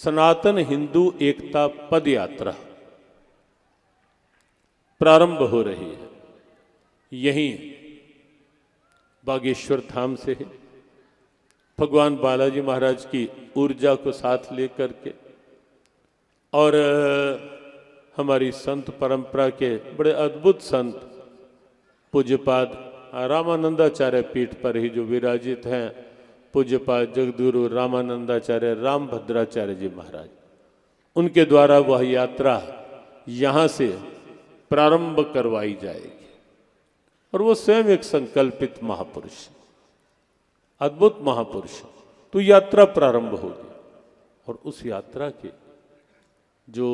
सनातन हिंदू एकता पद यात्रा प्रारंभ हो रही है। यहीं बागेश्वर धाम से है। भगवान बालाजी महाराज की ऊर्जा को साथ लेकर के और हमारी संत परंपरा के बड़े अद्भुत संत पूज्यपाद रामानंदाचार्य पीठ पर ही जो विराजित हैं, पूज्यपाद जगद्गुरु रामानंदाचार्य रामभद्राचार्य जी महाराज, उनके द्वारा वह यात्रा यहाँ से प्रारंभ करवाई जाएगी। और वो स्वयं एक संकल्पित महापुरुष, अद्भुत महापुरुष। तो यात्रा प्रारंभ होगी और उस यात्रा के जो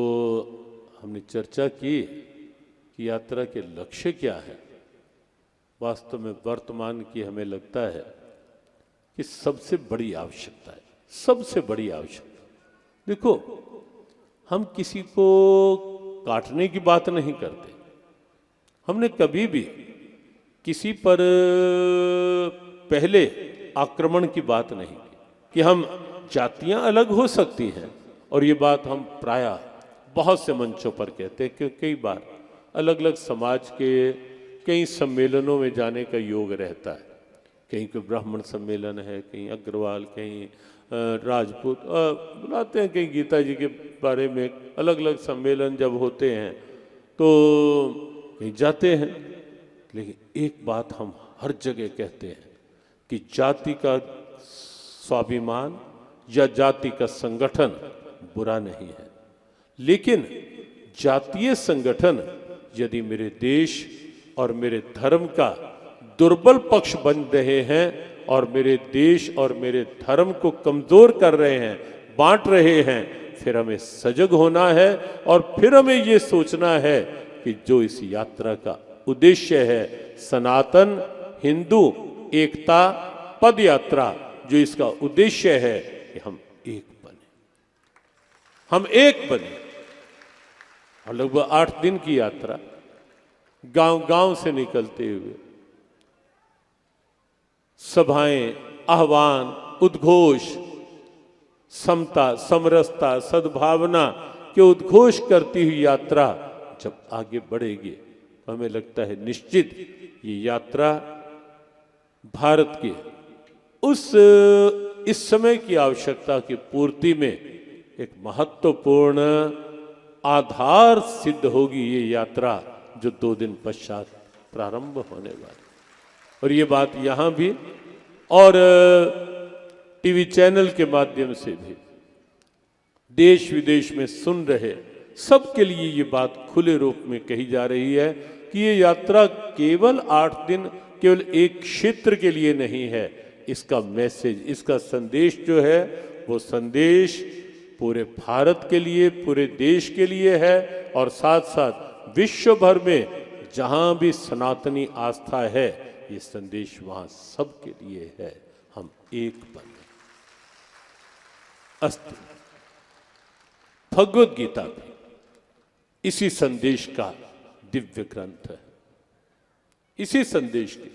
हमने चर्चा की कि यात्रा के लक्ष्य क्या है, वास्तव में वर्तमान की हमें लगता है कि सबसे बड़ी आवश्यकता है, सबसे बड़ी आवश्यकता। देखो, हम किसी को काटने की बात नहीं करते। हमने कभी भी किसी पर पहले आक्रमण की बात नहीं की कि हम जातियां अलग हो सकती हैं, और ये बात हम प्रायः बहुत से मंचों पर कहते हैं कि कई बार अलग अलग समाज के कई सम्मेलनों में जाने का योग रहता है। कहीं कोई ब्राह्मण सम्मेलन है, कहीं अग्रवाल, कहीं राजपूत बुलाते हैं, कहीं गीता जी के बारे में अलग अलग सम्मेलन जब होते हैं तो कहीं जाते हैं। लेकिन एक बात हम हर जगह कहते हैं कि जाति का स्वाभिमान या जाति का संगठन बुरा नहीं है, लेकिन जातीय संगठन यदि मेरे देश और मेरे धर्म का दुर्बल पक्ष बन रहे हैं और मेरे देश और मेरे धर्म को कमजोर कर रहे हैं, बांट रहे हैं, फिर हमें सजग होना है और फिर हमें ये सोचना है कि जो इस यात्रा का उद्देश्य है, सनातन हिंदू एकता पद यात्रा, जो इसका उद्देश्य है कि हम एक बने, हम एक बने। और लगभग 8 दिन की यात्रा, गांव गांव से निकलते हुए सभाएं, आह्वान, उद्घोष, समता, समरसता, सद्भावना के उद्घोष करती हुई यात्रा जब आगे बढ़ेगी तो हमें लगता है निश्चित ये यात्रा भारत के इस समय की आवश्यकता की पूर्ति में एक महत्वपूर्ण आधार सिद्ध होगी। ये यात्रा जो 2 दिन पश्चात प्रारंभ होने वाली, और ये बात यहाँ भी और टीवी चैनल के माध्यम से भी देश विदेश में सुन रहे सबके लिए ये बात खुले रूप में कही जा रही है कि ये यात्रा केवल 8 दिन केवल एक क्षेत्र के लिए नहीं है। इसका मैसेज, इसका संदेश जो है वो संदेश पूरे भारत के लिए, पूरे देश के लिए है, और साथ साथ विश्व भर में जहां भी सनातनी आस्था है, ये संदेश वहां सबके लिए है। हम एक बने। अस्तु। भगवद गीता भी इसी संदेश का दिव्य ग्रंथ है। इसी संदेश के